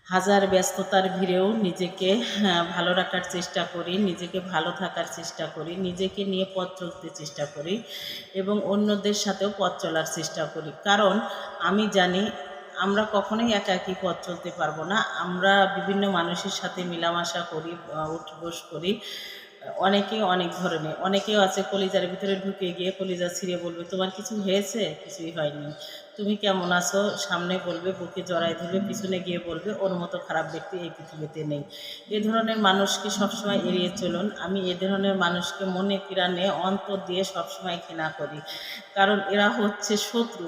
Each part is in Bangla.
হাজার ব্যস্ততার ভিড়েও নিজেকে ভালো রাখার চেষ্টা করি, নিজেকে ভালো থাকার চেষ্টা করি, নিজেকে নিয়ে পথ চলতে চেষ্টা করি এবং অন্যদের সাথেও পথ চলার চেষ্টা করি। কারণ আমি জানি আমরা কখনোই একা একই পথ চলতে পারবো না। আমরা বিভিন্ন মানুষের সাথে মেলামেশা করি, উঠবোস করি। অনেকেই অনেক ধরনের, অনেকেও আছে কলিজার ভিতরে ঢুকে গিয়ে কলিজা ছিঁড়ে বলবে তোমার কিছু হয়েছে, কিছুই হয়নি, তুমি কেমন আছো, সামনে বলবে, বুকে জড়াই ধরবে, পিছনে গিয়ে বলবে ওর মতো খারাপ ব্যক্তি এই পৃথিবীতে নেই। এ ধরনের মানুষকে সবসময় এড়িয়ে চলুন। আমি এ ধরনের মানুষকে মনে প্রাণে অন্তর দিয়ে সবসময় ঘৃণা করি, কারণ এরা হচ্ছে শত্রু।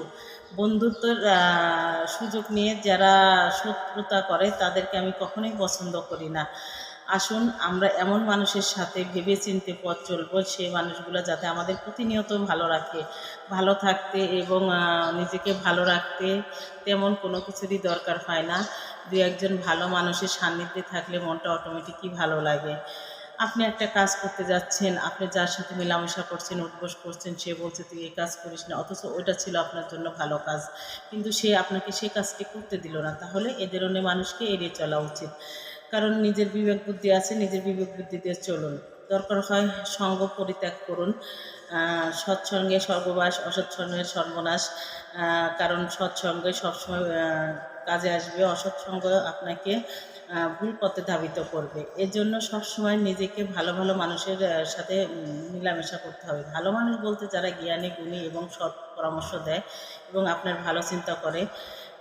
বন্ধুত্বের সুযোগ নিয়ে যারা শত্রুতা করে তাদেরকে আমি কখনোই পছন্দ করি না। আসুন আমরা এমন মানুষের সাথে ভেবে চিনতে পথ চলবো, সেই মানুষগুলো যাতে আমাদের প্রতিনিয়ত ভালো রাখে। ভালো থাকতে এবং নিজেকে ভালো রাখতে তেমন কোনো কিছুরই দরকার হয় না। দু একজন ভালো মানুষের সান্নিধ্যে থাকলে মনটা অটোমেটিকই ভালো লাগে। আপনি একটা কাজ করতে যাচ্ছেন, আপনি যার সাথে মেলামেশা করছেন, উঠবোস করছেন, সে বলছে তুই এই কাজ করিস না, অথচ ওইটা ছিল আপনার জন্য ভালো কাজ, কিন্তু সে আপনাকে সেই কাজটি করতে দিল না। তাহলে এ ধরনের মানুষকে এড়িয়ে চলা উচিত। কারণ নিজের বিবেক বুদ্ধি আছে, নিজের বিবেক বুদ্ধি দিয়ে চলুন। দরকার হয় সঙ্গ পরিত্যাগ করুন। সৎসঙ্গে স্বর্গবাস, অসৎসঙ্গে সর্বনাশ। কারণ সৎসঙ্গে সবসময় কাজে আসবে, অসৎসঙ্গ আপনাকে ভুল পথে ধাবিত করবে। এর জন্য সবসময় নিজেকে ভালো ভালো মানুষের সাথে মেলামেশা করতে হবে। ভালো মানুষ বলতে যারা জ্ঞানী, গুণী এবং সৎ পরামর্শ দেয় এবং আপনার ভালো চিন্তা করে,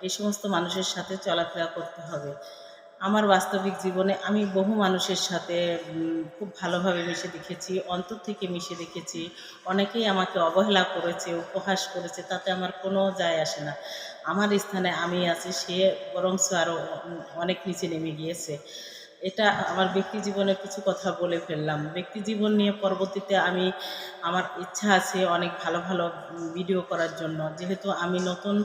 এই সমস্ত মানুষের সাথে চলাফেরা করতে হবে। আমার বাস্তবিক জীবনে আমি বহু মানুষের সাথে খুব ভালোভাবে মিশে দেখেছি, অন্তর থেকে মিশে দেখেছি। অনেকেই আমাকে অবহেলা করেছে, উপহাস করেছে, তাতে আমার কোনো যায় আসে না। আমার স্থানে আমি আছি, সে বরঞ্চ আরও অনেক নিচে নেমে গিয়েছে। এটা আমার ব্যক্তি জীবনে কিছু কথা বলে ফেললাম। ব্যক্তি জীবন নিয়ে পরবর্তীতে আমার ইচ্ছা আছে অনেক ভালো ভালো ভিডিও করার জন্য। যেহেতু আমি নতুন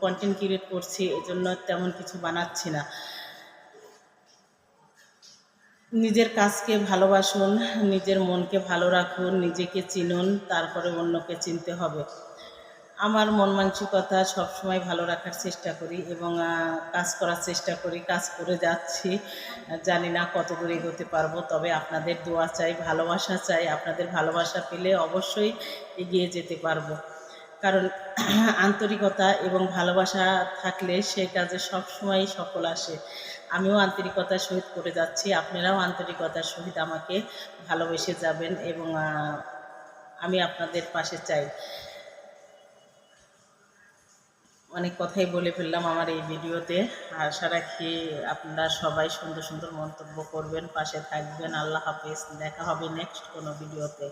কন্টেন্ট ক্রিয়েট করছি, এজন্য তেমন কিছু বানাচ্ছি না। নিজের কাজকে ভালোবাসুন, নিজের মনকে ভালো রাখুন, নিজেকে চিনুন, তারপরে অন্যকে চিনতে হবে। আমার মন মানসিকতা সবসময় ভালো রাখার চেষ্টা করি এবং কাজ করার চেষ্টা করি, কাজ করে যাচ্ছি। জানি না কত দূর এগোতে পারবো, তবে আপনাদের দোয়া চাই, ভালোবাসা চাই। আপনাদের ভালোবাসা পেলে অবশ্যই এগিয়ে যেতে পারবো। কারণ আন্তরিকতা এবং ভালোবাসা থাকলে সে কাজে সবসময়ই সফল আসে। আমিও আন্তরিকতার সহিত করে যাচ্ছি, আপনারাও আন্তরিকতার সহিত আমাকে ভালোবেসে যাবেন এবং আমি আপনাদের পাশে চাই। অনেক কথাই বলে ফেললাম আমার এই ভিডিওতে। আশা রাখি আপনারা সবাই সুন্দর সুন্দর মন্তব্য করবেন, পাশে থাকবেন। আল্লাহ হাফেজ, দেখা হবে নেক্সট কোনো ভিডিওতে।